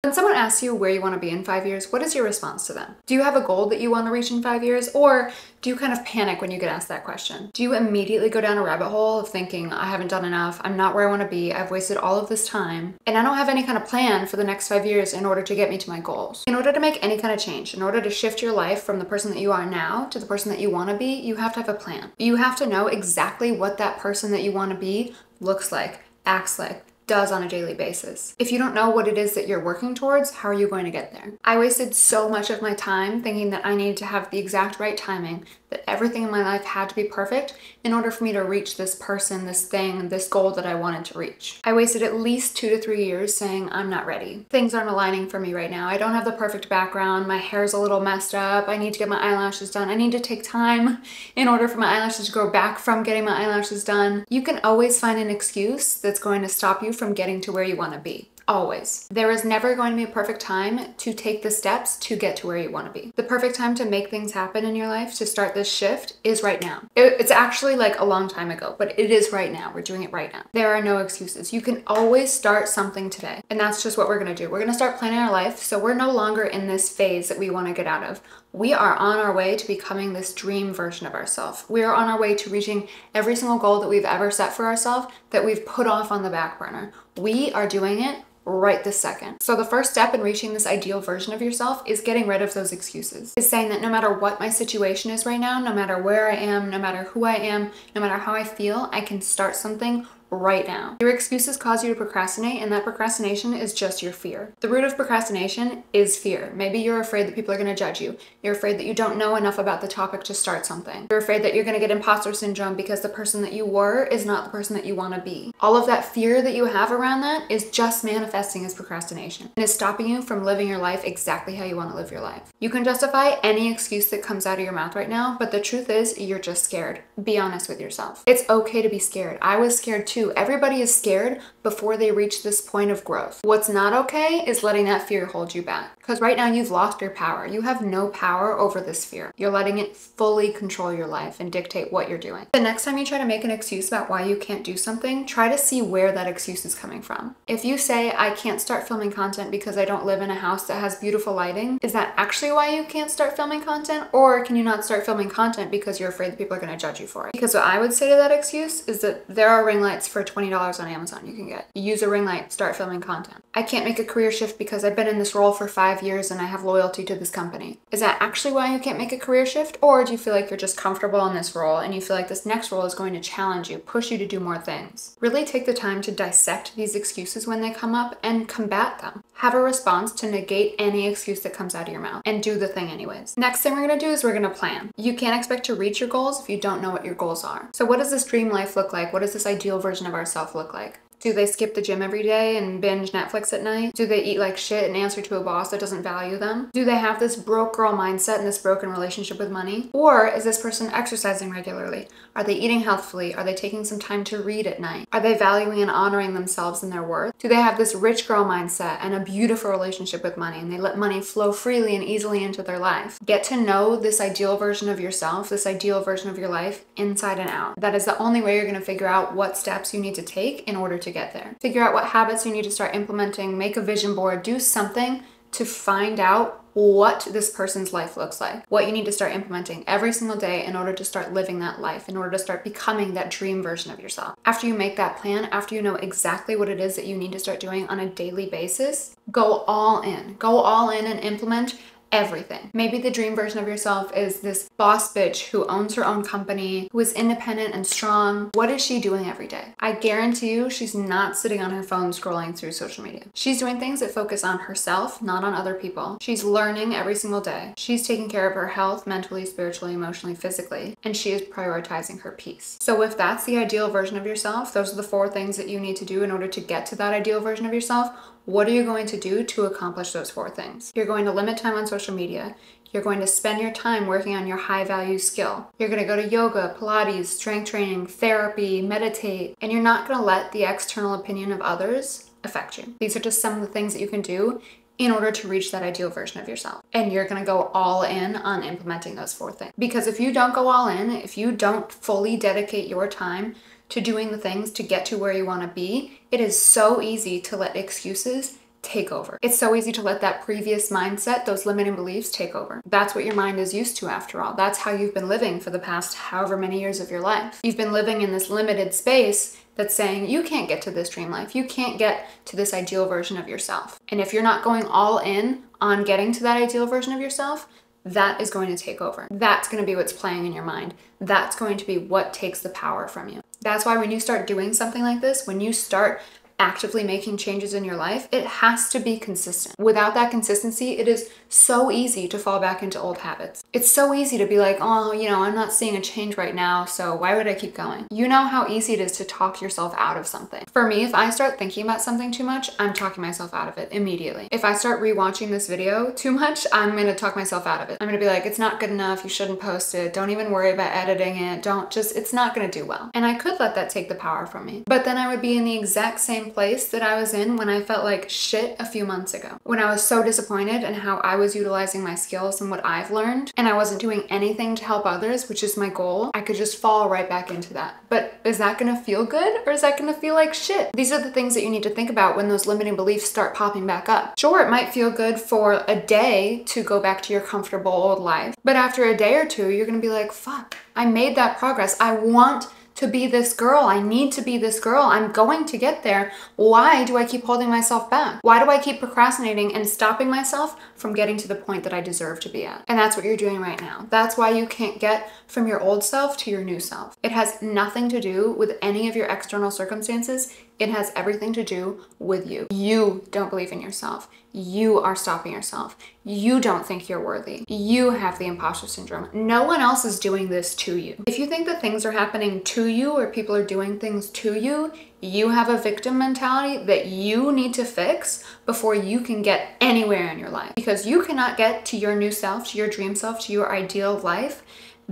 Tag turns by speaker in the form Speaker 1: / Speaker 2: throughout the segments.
Speaker 1: When someone asks you where you want to be in 5 years, what is your response to them? Do you have a goal that you want to reach in 5 years? Or do you kind of panic when you get asked that question? Do you immediately go down a rabbit hole of thinking, I haven't done enough, I'm not where I want to be, I've wasted all of this time, and I don't have any kind of plan for the next 5 years in order to get me to my goals? In order to make any kind of change, in order to shift your life from the person that you are now to the person that you want to be, you have to have a plan. You have to know exactly what that person that you want to be looks like, acts like, does on a daily basis. If you don't know what it is that you're working towards, how are you going to get there? I wasted so much of my time thinking that I needed to have the exact right timing, that everything in my life had to be perfect in order for me to reach this person, this thing, this goal that I wanted to reach. I wasted at least 2 to 3 years saying, I'm not ready. Things aren't aligning for me right now. I don't have the perfect background. My hair's a little messed up. I need to get my eyelashes done. I need to take time in order for my eyelashes to grow back from getting my eyelashes done. You can always find an excuse that's going to stop you from getting to where you want to be. Always. There is never going to be a perfect time to take the steps to get to where you want to be. The perfect time to make things happen in your life, to start this shift, is right now. It's actually like a long time ago, but it is right now. We're doing it right now. There are no excuses. You can always start something today. And that's just what we're going to do. We're going to start planning our life so we're no longer in this phase that we want to get out of. We are on our way to becoming this dream version of ourselves. We are on our way to reaching every single goal that we've ever set for ourselves that we've put off on the back burner. We are doing it right this second. So the first step in reaching this ideal version of yourself is getting rid of those excuses. Is saying that no matter what my situation is right now, no matter where I am, no matter who I am, no matter how I feel, I can start something right now. Your excuses cause you to procrastinate, and that procrastination is just your fear. The root of procrastination is fear. Maybe you're afraid that people are going to judge you. You're afraid that you don't know enough about the topic to start something. You're afraid that you're going to get imposter syndrome because the person that you were is not the person that you want to be. All of that fear that you have around that is just manifesting as procrastination and is stopping you from living your life exactly how you want to live your life. You can justify any excuse that comes out of your mouth right now, but the truth is you're just scared. Be honest with yourself. It's okay to be scared. I was scared too. Everybody is scared before they reach this point of growth. What's not okay is letting that fear hold you back. Because right now you've lost your power. You have no power over this fear. You're letting it fully control your life and dictate what you're doing. The next time you try to make an excuse about why you can't do something, try to see where that excuse is coming from. If you say, I can't start filming content because I don't live in a house that has beautiful lighting, is that actually why you can't start filming content? Or can you not start filming content because you're afraid that people are going to judge you for it? Because what I would say to that excuse is that there are ring lights for $20 on Amazon you can get. You use a ring light, start filming content. I can't make a career shift because I've been in this role for 5 years and I have loyalty to this company. Is that actually why you can't make a career shift? Or do you feel like you're just comfortable in this role and you feel like this next role is going to challenge you, push you to do more things? Really take the time to dissect these excuses when they come up and combat them. Have a response to negate any excuse that comes out of your mouth and do the thing anyways. Next thing we're going to do is we're going to plan. You can't expect to reach your goals if you don't know what your goals are. So what does this dream life look like? What does this ideal version of ourselves look like? Do they skip the gym every day and binge Netflix at night? Do they eat like shit and answer to a boss that doesn't value them? Do they have this broke girl mindset and this broken relationship with money? Or is this person exercising regularly? Are they eating healthfully? Are they taking some time to read at night? Are they valuing and honoring themselves and their worth? Do they have this rich girl mindset and a beautiful relationship with money and they let money flow freely and easily into their life? Get to know this ideal version of yourself, this ideal version of your life inside and out. That is the only way you're going to figure out what steps you need to take in order to get there. Figure out what habits you need to start implementing, make a vision board, do something to find out what this person's life looks like, what you need to start implementing every single day in order to start living that life, in order to start becoming that dream version of yourself. After you make that plan, after you know exactly what it is that you need to start doing on a daily basis, go all in. Go all in and implement everything. Maybe the dream version of yourself is this boss bitch who owns her own company, who is independent and strong. What is she doing every day? I guarantee you she's not sitting on her phone scrolling through social media. She's doing things that focus on herself, not on other people. She's learning every single day. She's taking care of her health, mentally, spiritually, emotionally, physically, and she is prioritizing her peace. So if that's the ideal version of yourself, those are the 4 things that you need to do in order to get to that ideal version of yourself. What are you going to do to accomplish those 4 things? You're going to limit time on social media. You're going to spend your time working on your high value skill. You're going to go to yoga, Pilates, strength training, therapy, meditate, and you're not going to let the external opinion of others affect you. These are just some of the things that you can do in order to reach that ideal version of yourself. And you're going to go all in on implementing those 4 things. Because if you don't go all in, if you don't fully dedicate your time to doing the things to get to where you want to be, it is so easy to let excuses take over. It's so easy to let that previous mindset, those limiting beliefs, take over. That's what your mind is used to after all. That's how you've been living for the past however many years of your life. You've been living in this limited space that's saying you can't get to this dream life. You can't get to this ideal version of yourself. And if you're not going all in on getting to that ideal version of yourself, that is going to take over. That's going to be what's playing in your mind. That's going to be what takes the power from you. That's why when you start doing something like this, when you start actively making changes in your life, it has to be consistent. Without that consistency, it is so easy to fall back into old habits. It's so easy to be like, oh, I'm not seeing a change right now, so why would I keep going? You know how easy it is to talk yourself out of something. For me, if I start thinking about something too much, I'm talking myself out of it immediately. If I start rewatching this video too much, I'm gonna talk myself out of it. I'm gonna be like, it's not good enough, you shouldn't post it, don't even worry about editing it, it's not gonna do well. And I could let that take the power from me. But then I would be in the exact same place that I was in when I felt like shit a few months ago. When I was so disappointed in how I was utilizing my skills and what I've learned, and I wasn't doing anything to help others, which is my goal, I could just fall right back into that. But is that gonna feel good, or is that gonna feel like shit? These are the things that you need to think about when those limiting beliefs start popping back up. Sure, it might feel good for a day to go back to your comfortable old life, but after a day or two, you're gonna be like, fuck, I made that progress. I want to be this girl. I need to be this girl. I'm going to get there. Why do I keep holding myself back? Why do I keep procrastinating and stopping myself from getting to the point that I deserve to be at? And that's what you're doing right now. That's why you can't get from your old self to your new self. It has nothing to do with any of your external circumstances. It has everything to do with you. You don't believe in yourself. You are stopping yourself. You don't think you're worthy. You have the imposter syndrome. No one else is doing this to you. If you think that things are happening to you or people are doing things to you, you have a victim mentality that you need to fix before you can get anywhere in your life. Because you cannot get to your new self, to your dream self, to your ideal life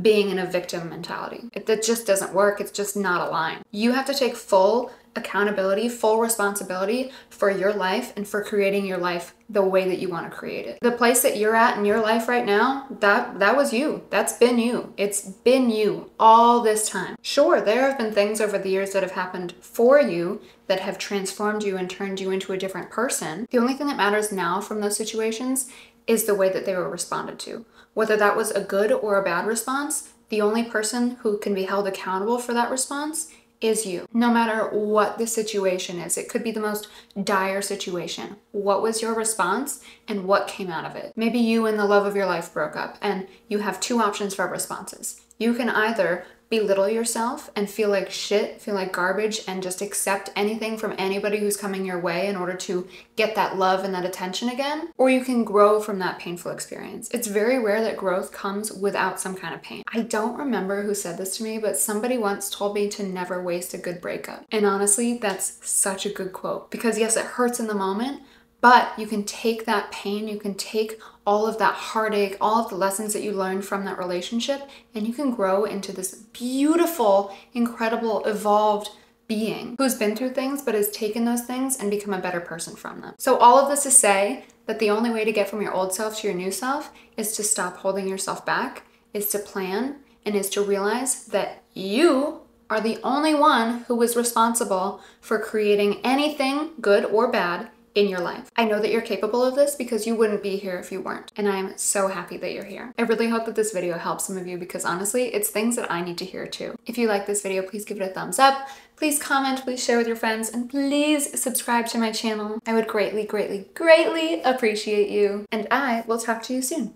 Speaker 1: being in a victim mentality. That just doesn't work. It's just not aligned. You have to take full accountability, full responsibility for your life and for creating your life the way that you want to create it. The place that you're at in your life right now, that was you. That's been you. It's been you all this time. Sure, there have been things over the years that have happened for you that have transformed you and turned you into a different person. The only thing that matters now from those situations is the way that they were responded to. Whether that was a good or a bad response, the only person who can be held accountable for that response is you. No matter what the situation is, it could be the most dire situation. What was your response and what came out of it? Maybe you and the love of your life broke up and you have two options for responses. You can either belittle yourself and feel like shit, feel like garbage, and just accept anything from anybody who's coming your way in order to get that love and that attention again, or you can grow from that painful experience. It's very rare that growth comes without some kind of pain. I don't remember who said this to me, but somebody once told me to never waste a good breakup. And honestly, that's such a good quote, because yes, it hurts in the moment, but you can take that pain, you can take all of that heartache, all of the lessons that you learned from that relationship, and you can grow into this beautiful, incredible, evolved being who's been through things but has taken those things and become a better person from them. So all of this to say that the only way to get from your old self to your new self is to stop holding yourself back, is to plan, and is to realize that you are the only one who is responsible for creating anything, good or bad, in your life. I know that you're capable of this because you wouldn't be here if you weren't. And I am so happy that you're here. I really hope that this video helps some of you because honestly, it's things that I need to hear too. If you like this video, please give it a thumbs up. Please comment, please share with your friends, and please subscribe to my channel. I would greatly, greatly, greatly appreciate you. And I will talk to you soon.